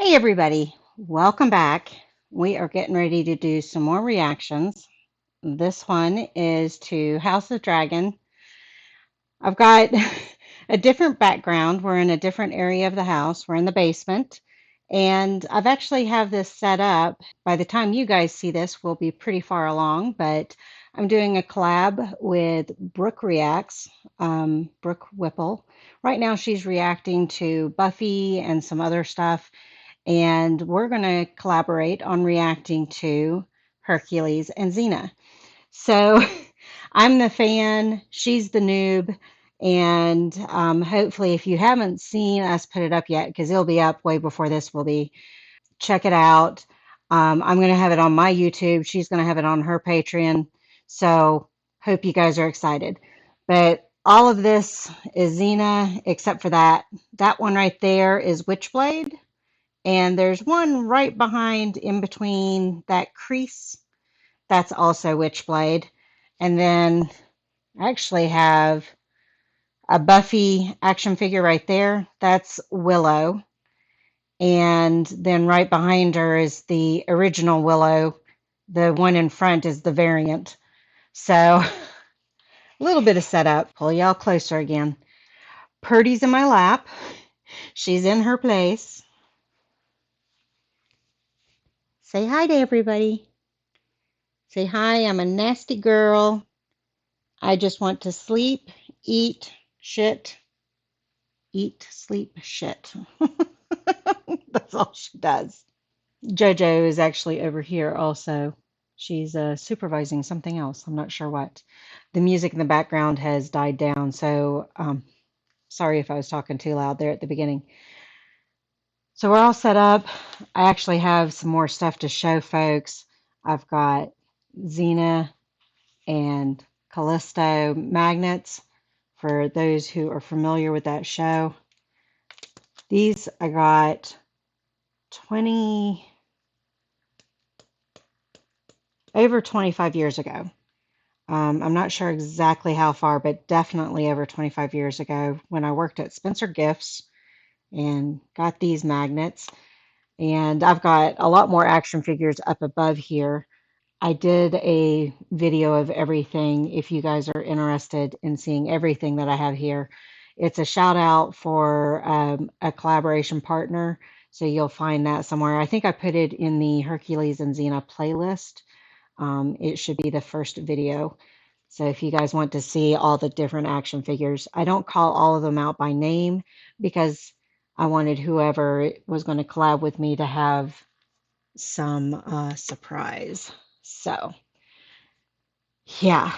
Hey everybody, welcome back. We are getting ready to do some more reactions. This one is to House of Dragon. I've got a different background. We're in a different area of the house. We're in the basement. And I've actually have this set up. By the time you guys see this, we'll be pretty far along, but I'm doing a collab with Brooke Reacts, Brooke Whipple. Right now she's reacting to Buffy and some other stuff, and we're going to collaborate on reacting to Hercules and Xena. So I'm the fan, she's the noob, and hopefully, if you haven't seen us put it up yet, because it'll be up way before this will be, check it out. I'm going to have it on my YouTube. She's going to have it on her Patreon. So hope you guys are excited. But all of this is Xena, except for that. That one right there is Witchblade. And there's one right behind in between that crease. That's also Witchblade. And then I actually have a Buffy action figure right there. That's Willow. And then right behind her is the original Willow. The one in front is the variant. So a little bit of setup. Pull y'all closer again. Purdy's in my lap. She's in her place. Say hi to everybody. Say hi, I'm a nasty girl. I just want to sleep, eat, shit, eat, sleep, shit. That's all she does. JoJo is actually over here also. She's supervising something else. I'm not sure what. The music in the background has died down, so sorry if I was talking too loud there at the beginning. So we're all set up. I actually have some more stuff to show folks. I've got Xena and Callisto magnets for those who are familiar with that show. These I got 20 over 25 years ago. I'm not sure exactly how far, but definitely over 25 years ago when I worked at Spencer Gifts and got these magnets. And I've got a lot more action figures up above here. I did a video of everything if you guys are interested in seeing everything that I have here. It's a shout out for a collaboration partner, so you'll find that somewhere. I think I put it in the Hercules and Xena playlist. It should be the first video. So if you guys want to see all the different action figures, I don't call all of them out by name because I wanted whoever was going to collab with me to have some surprise. So, yeah,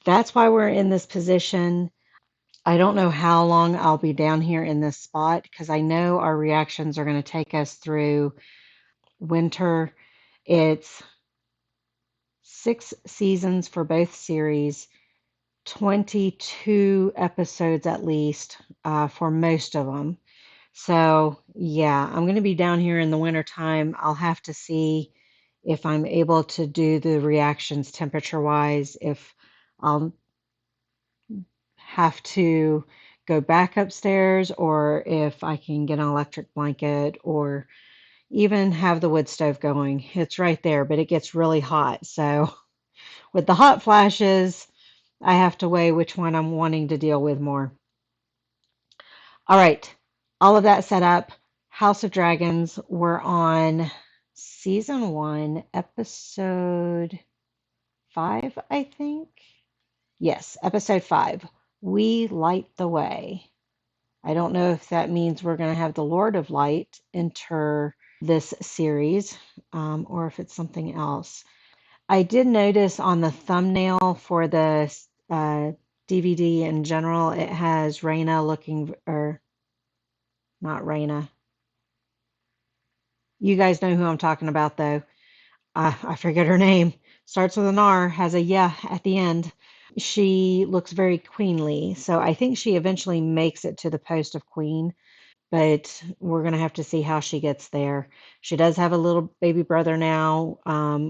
that's why we're in this position. I don't know how long I'll be down here in this spot because I know our reactions are going to take us through winter. It's 6 seasons for both series, 22 episodes at least for most of them. So, yeah, I'm going to be down here in the winter time. I'll have to see if I'm able to do the reactions temperature wise, if I'll have to go back upstairs, or if I can get an electric blanket, or even have the wood stove going. It's right there, but it gets really hot. So, with the hot flashes, I have to weigh which one I'm wanting to deal with more. All right, all of that set up. House of Dragons, we're on season 1, episode 5, I think. Yes, episode 5. We Light the Way. I don't know if that means we're going to have the Lord of Light enter this series or if it's something else. I did notice on the thumbnail for the DVD in general, it has Raina looking, or not Raina. You guys know who I'm talking about, though. I forget her name. Starts with an R, has a yeah at the end. She looks very queenly, so I think she eventually makes it to the post of queen, but we're going to have to see how she gets there. She does have a little baby brother now.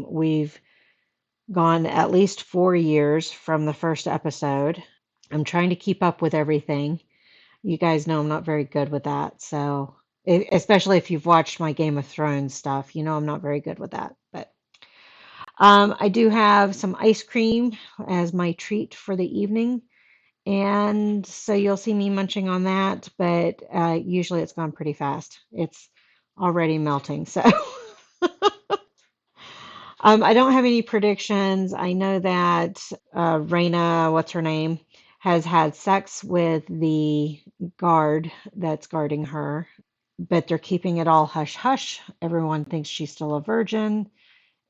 We've gone at least 4 years from the first episode. I'm trying to keep up with everything. You guys know I'm not very good with that, so Especially if you've watched my Game of Thrones stuff. You know I'm not very good with that. But I do have some ice cream as my treat for the evening. And so you'll see me munching on that, but usually it's gone pretty fast. It's already melting. So I don't have any predictions. I know that Raina, what's her name, has had sex with the guard that's guarding her, but they're keeping it all hush hush. Everyone thinks she's still a virgin.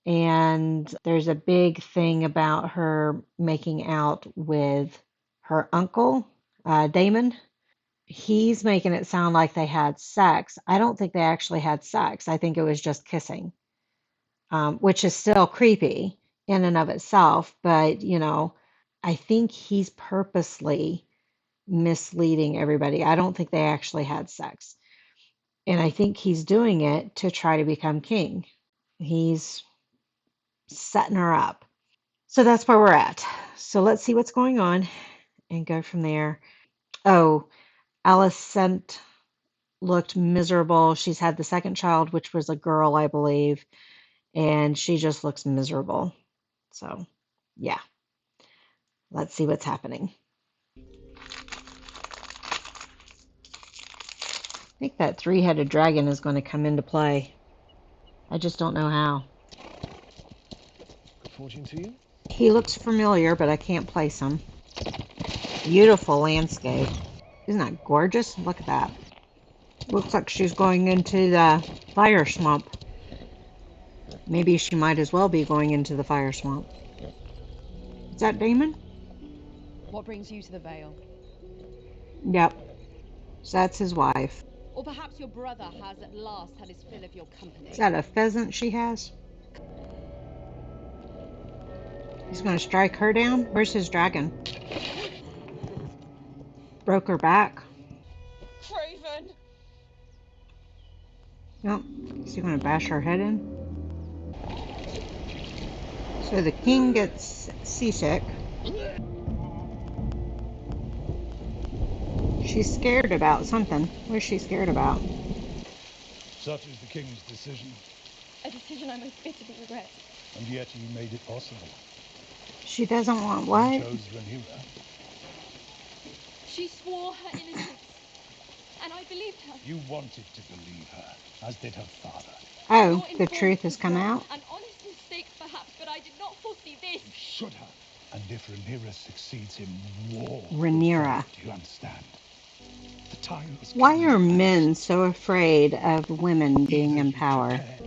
And there's a big thing about her making out with her uncle, Damon. He's making it sound like they had sex. I don't think they actually had sex. I think it was just kissing, which is still creepy in and of itself. But, I think he's purposely misleading everybody. I don't think they actually had sex. And I think he's doing it to try to become king. He's setting her up. So that's where we're at. So let's see what's going on and go from there. Oh, Alicent looked miserable. She's had the second child, which was a girl, I believe, and she just looks miserable. So, yeah, let's see what's happening. I think that three-headed dragon is going to come into play. I just don't know how. Good fortune to you. He looks familiar, but I can't place him. Beautiful landscape. Isn't that gorgeous? Look at that. Looks like she's going into the fire swamp. Maybe she might as well be going into the fire swamp. Is that Damon? What brings you to the Vale? Yep. So that's his wife. Or perhaps your brother has at last had his fill of your company. Is that a pheasant she has? He's going to strike her down? Where's his dragon? Broke her back. Craven! Nope. Is he going to bash her head in? So the king gets seasick. She's scared about something. What is she scared about? Such is the king's decision, A decision I most bitterly regret. and yet you made it possible. She doesn't want You what? chose Rhaenyra. She swore her innocence, and I believed her. You wanted to believe her, as did her father. Oh, the truth has come out? An honest mistake, perhaps, but I did not foresee this. You should have. And if Rhaenyra succeeds in war, Rhaenyra. do you understand? The time is Why coming are fast. men so afraid of women being Either in you power? prepare.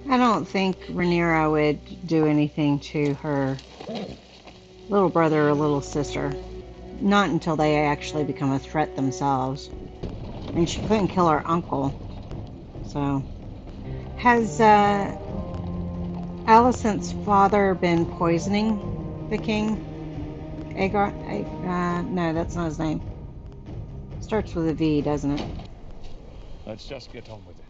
I don't think Rhaenyra would do anything to her little brother or little sister. Not until they actually become a threat themselves. And she couldn't kill her uncle. So, has Alicent's father been poisoning the king? Aegon? No, that's not his name. Starts with a V, doesn't it? Let's just get on with it.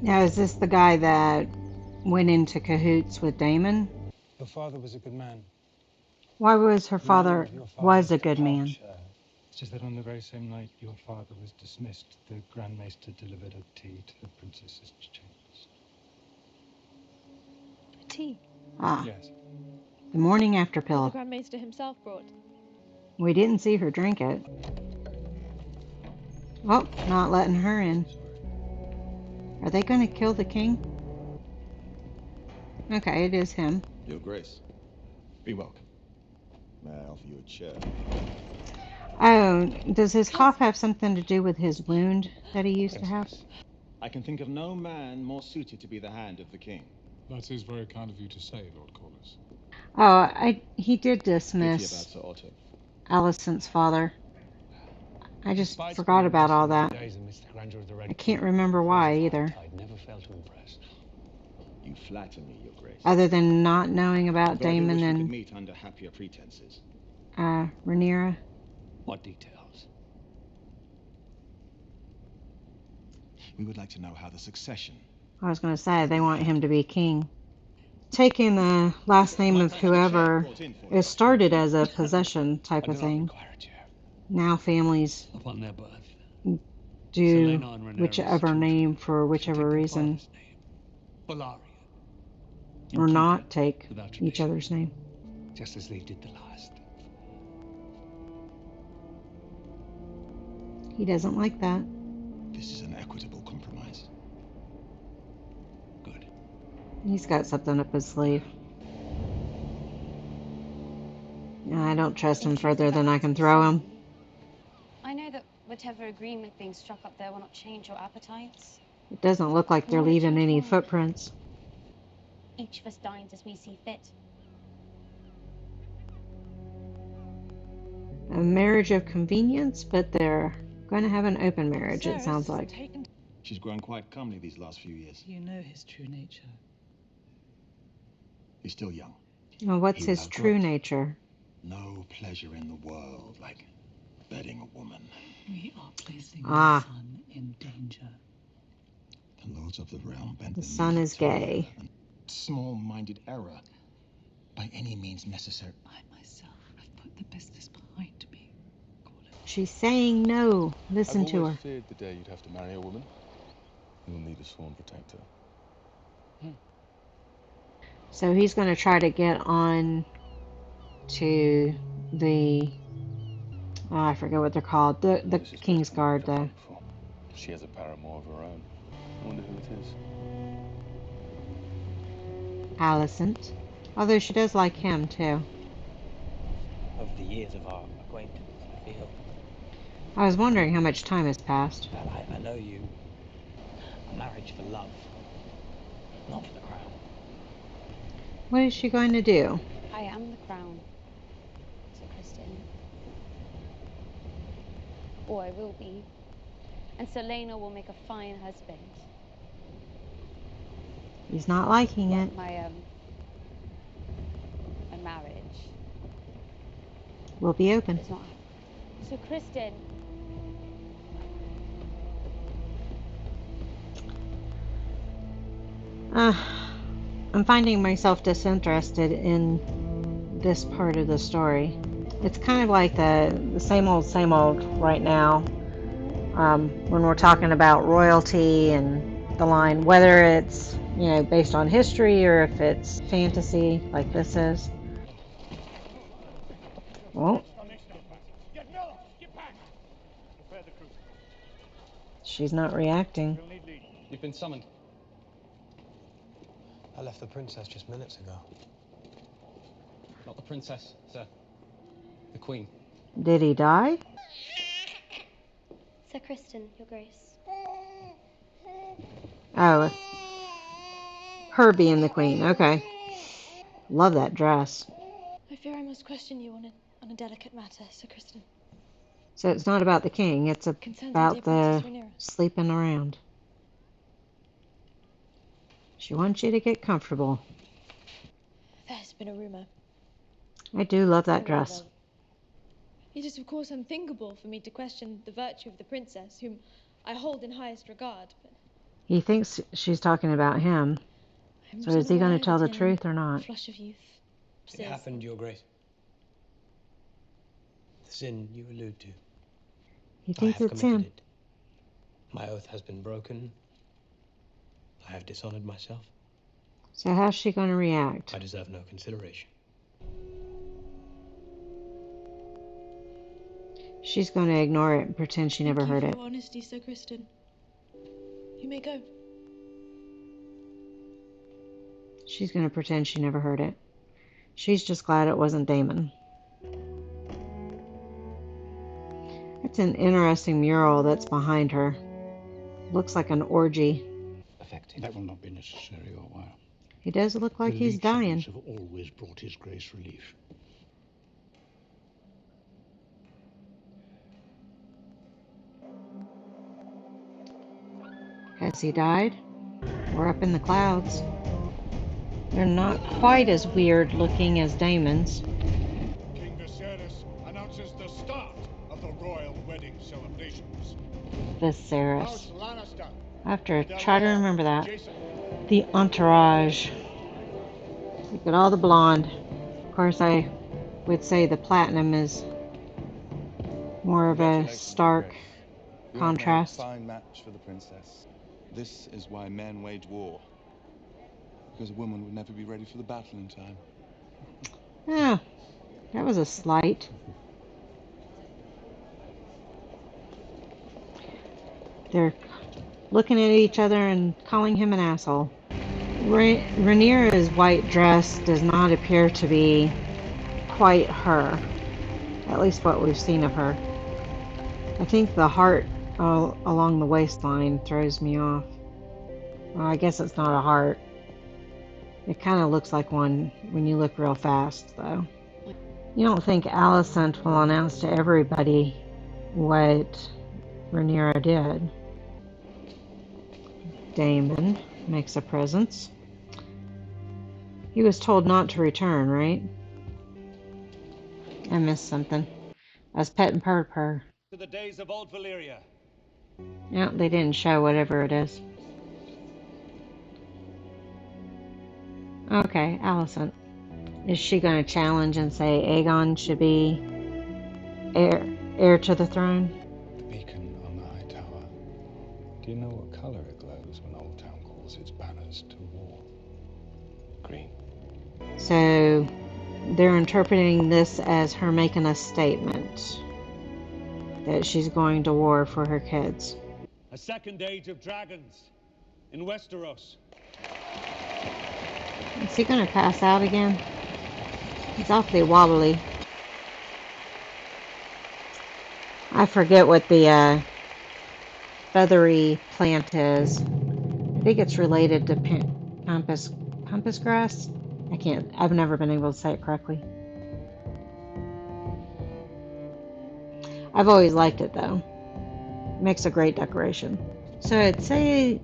Now, is this the guy that went into cahoots with Damon? Your father was a good man. Why was her The father manner of your was father's a good man? departure. It's just that on the very same night your father was dismissed, the Grand Maester delivered a tea to the princess's chambers. Tea. Ah, Yes. the morning after That the pill. Grand Maester himself brought. We didn't see her drink it. Oh, not letting her in. Are they going to kill the king? Okay, it is him. Your Grace, be welcome. May I offer you a chair? Oh, does his cough have something to do with his wound that he used to have? Princess, I can think of no man more suited to be the hand of the king. That is very kind of you to say, Lord Corlys. Oh, he did Pity about dismiss Sir Otto. Alicent's father. I just Despite forgot my about all lessons that. in days amidst the grandeur of the Red I can't Keep, remember why either, I'd never failed to impress. You flatter me, Your Grace. other than not knowing about But I do Damon wish we could and meet under happier pretenses. Rhaenyra. What details? We would like to know how the succession. I was going to say they want him to be king. taking the last name of whoever Brought in for it you. started as a possession type I of do not thing. require it, Chair. Now families Upon their birth, do Selena and Rhaenyra's whichever name children for shall whichever take their reason, father's name, Velaryon, or and keep not it take without each tradition, other's name. just as they did the last. He doesn't like that. This is an equitable compromise. Good. He's got something up his sleeve. I don't trust him If you've further than I can vowed throw him. solemnly, I know that whatever agreement being struck up there will not change your appetites. It doesn't look like they're Nor leaving change any mine. footprints. Each of us dines as we see fit. A marriage of convenience, but they're going to have an open marriage, it sounds like. She's grown quite comely these last few years. You know his true nature. He's still young. Well, what's He his will true outgrow it. nature? No pleasure in the world like bedding a woman. We are placing Ah. the son in danger. The lords of the realm bent The the son knee is to her, gay. and small-minded error, by any means necessary. I myself have put the business behind me. Call it. She's saying no. Listen I've to always her. feared the day you'd have to marry a woman. You'll need a sworn protector. So he's going to try to get on to the... Oh, I forget what they're called. The This is the King's first woman Guard, I've though. done before. She has a paramour of her own. I wonder who it is. Alicent. Although she does like him, too. Over the years of our acquaintance, I feel I was wondering how much time has passed. that I know you. A marriage for love, not for the crown. What is she going to do? I am the crown, Sir Criston. Or I will be. And Selena will make a fine husband. He's not liking it. My marriage We'll be open. is not. So Criston, I'm finding myself disinterested in this part of the story. It's kind of like the same old right now. When we're talking about royalty and the line, whether it's, you know, based on history or if it's fantasy like this is. Oh, she's not reacting. You've been summoned. I left the princess just minutes ago. Not the princess, sir. The queen. Did he die? Sir Criston, your grace. Oh, her being the queen. Okay. Love that dress. I fear I must question you on a delicate matter, Sir Criston. So it's not about the king, it's Concerns our about dear the Princess Rhaenyra. sleeping around. She wants you to get comfortable. There has been a rumor. I do love that dress. It is of course unthinkable for me to question the virtue of the princess, whom I hold in highest regard, but He thinks she's talking about him. I'm So is he going unaware to tell the that in truth or not? flush of youth. It happened, your grace. The sin you allude to, He I thinks have it's committed him. it. My oath has been broken. I have dishonored myself. So how's she going to react? I deserve no consideration. She's going to ignore it and pretend she never heard Thank you it. for your honesty, Sir Criston. You may go. She's going to pretend she never heard it. She's just glad it wasn't Daemon. It's an interesting mural that's behind her. Looks like an orgy. Effective. That will not be necessary a while. He does look like he's dying. Have always brought His Grace relief. Has he died? We're up in the clouds. They're not quite as weird looking as Daemon's. King Viserys announces the start of the royal wedding celebrations. Viserys. House Lannister. I have to try to remember that. The entourage. Look at all the blonde. Of course, I would say the platinum is more of a stark contrast. You have made a fine match for the princess. This is why men wage war. Because a woman would never be ready for the battle in time. Oh, that was a slight. They're looking at each other and calling him an asshole. Rhaenyra's white dress does not appear to be quite her, at least what we've seen of her. I think the heart along the waistline throws me off. Well, I guess it's not a heart. It kind of looks like one when you look real fast, though. You don't think Alicent will announce to everybody what Rhaenyra did? Daemon makes a presence. He was told not to return, right? I missed something. I was petting Purr. To the days of old Valyria. No, they didn't show whatever it is. Okay, Alicent. Is she going to challenge and say Aegon should be heir to the throne? The beacon on the high tower. Do you know what color it glows when Old Town calls its banners to war? Green. So they're interpreting this as her making a statement that she's going to war for her kids. A second age of dragons in Westeros. Is he going to pass out again? He's awfully wobbly. I forget what the feathery plant is. I think it's related to pampas grass. I've never been able to say it correctly. I've always liked it though. It makes a great decoration. So I'd say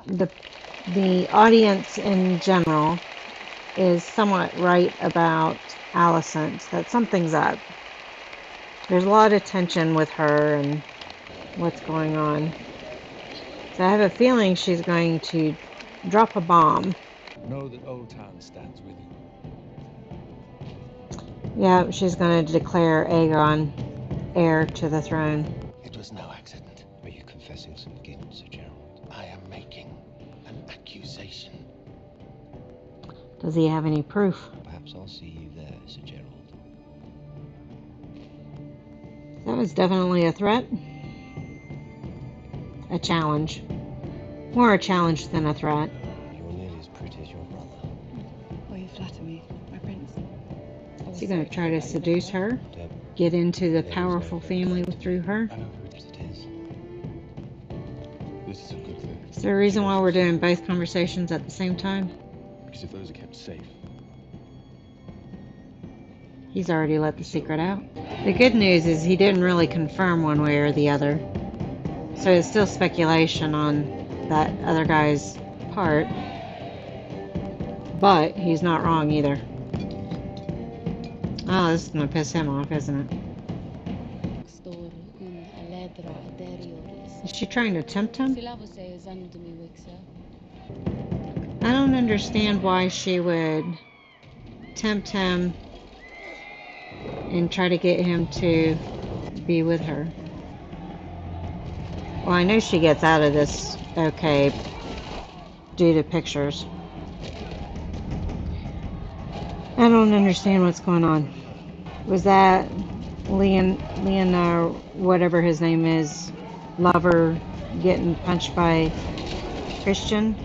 the audience in general is somewhat right about Alicent, that something's up. There's a lot of tension with her and what's going on. So I have a feeling she's going to drop a bomb. Know that Old Town stands with you. Yeah, she's going to declare Aegon heir to the throne. It was no accident. Are you confessing some guilt, Sir Gerald? I am making an accusation. Does he have any proof? Perhaps I'll see you there, Sir Gerald. That was definitely a threat. A challenge. More a challenge than a threat. You're nearly as pretty as your brother. Oh, you flatter me, my prince. Is he going to try to seduce her? Get into the powerful family through her? I know who it is. This is a good thing. Is there a reason why we're doing both conversations at the same time? Because if those are kept safe. He's already let the secret out. The good news is he didn't really confirm one way or the other. So it's still speculation on that other guy's part. But he's not wrong either. Oh, this is going to piss him off, isn't it? Is she trying to tempt him? I don't understand why she would tempt him and try to get him to be with her. Well, I know she gets out of this okay due to pictures. I don't understand what's going on. Was that Leon, whatever his name is, lover getting punched by Christian?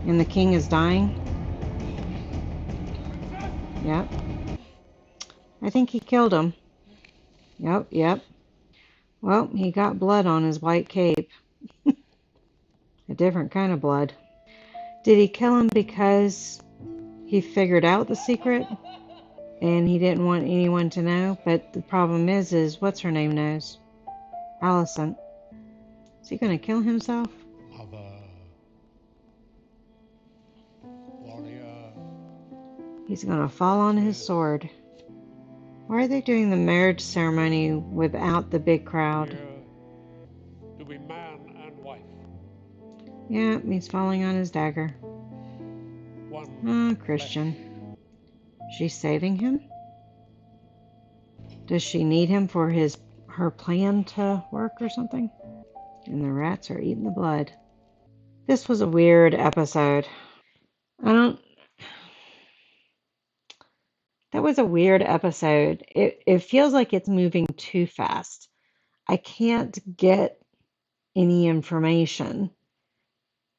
And the king is dying? Yep. I think he killed him. Yep. Well, he got blood on his white cape. A different kind of blood. Did he kill him because he figured out the secret and he didn't want anyone to know? But the problem is what's her name knows? Alicent. Is he going to kill himself? Mother. Warrior. He's going to fall on his sword. Why are they doing the marriage ceremony without the big crowd? Here to be man and wife. Yeah, he's falling on his dagger. One Ah, flesh. Christian. She's saving him? Does she need him for her plan to work or something? And the rats are eating the blood. This was a weird episode. I don't. That was a weird episode. It feels like it's moving too fast. I can't get any information,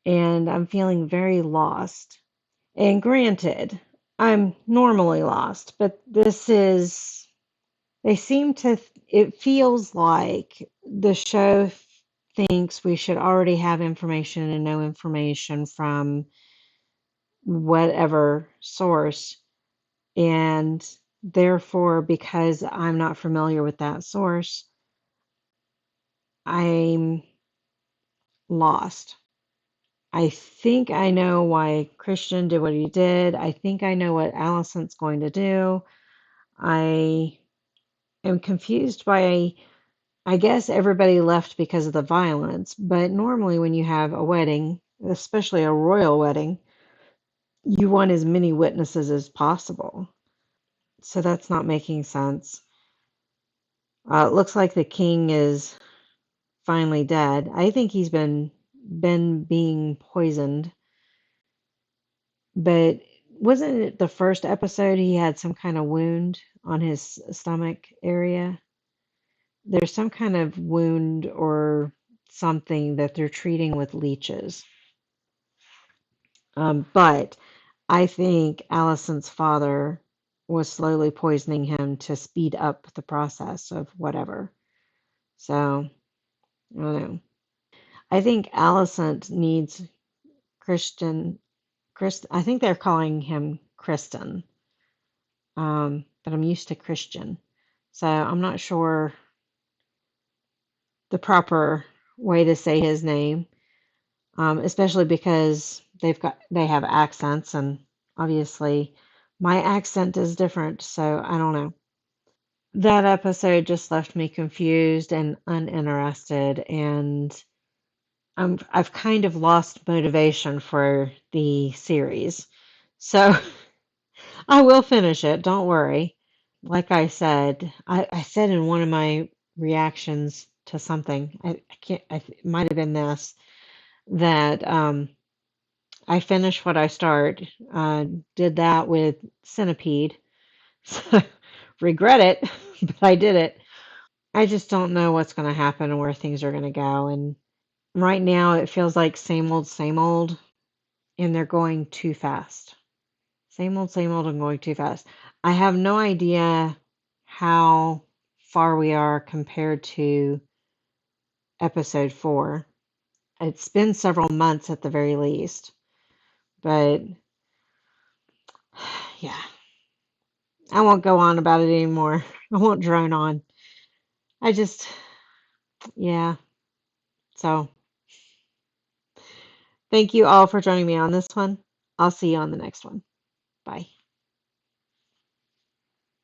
and I'm feeling very lost. And granted, I'm normally lost, but this is. They seem to. It feels like the show thinks we should already have information and know information from whatever source. And therefore, because I'm not familiar with that source, I'm lost. I think I know why Christian did what he did. I think I know what Allison's going to do. I am confused by, I guess everybody left because of the violence, but normally when you have a wedding, especially a royal wedding, you want as many witnesses as possible. So that's not making sense. It looks like the king is finally dead. I think he's been being poisoned, but wasn't it the first episode he had some kind of wound on his stomach area? There's some kind of wound or something that they're treating with leeches. But I think Allison's father was slowly poisoning him to speed up the process of whatever. So, I don't know. I think Allison needs Christian. I think they're calling him Kristen, but I'm used to Christian, so I'm not sure the proper way to say his name, especially because they have accents, and obviously my accent is different, so I don't know. That episode just left me confused and uninterested, and I've kind of lost motivation for the series. So I will finish it, don't worry. Like I said, I said in one of my reactions to something, I can't, it might have been this, that I finish what I start. Did that with Centipede. So, regret it, but I did it. I just don't know what's going to happen and where things are going to go. And right now, it feels like same old, and they're going too fast. Same old, and going too fast. I have no idea how far we are compared to episode 4. It's been several months at the very least, but yeah, I won't go on about it anymore. I won't drone on. I just, yeah. So, thank you all for joining me on this one. I'll see you on the next one. Bye.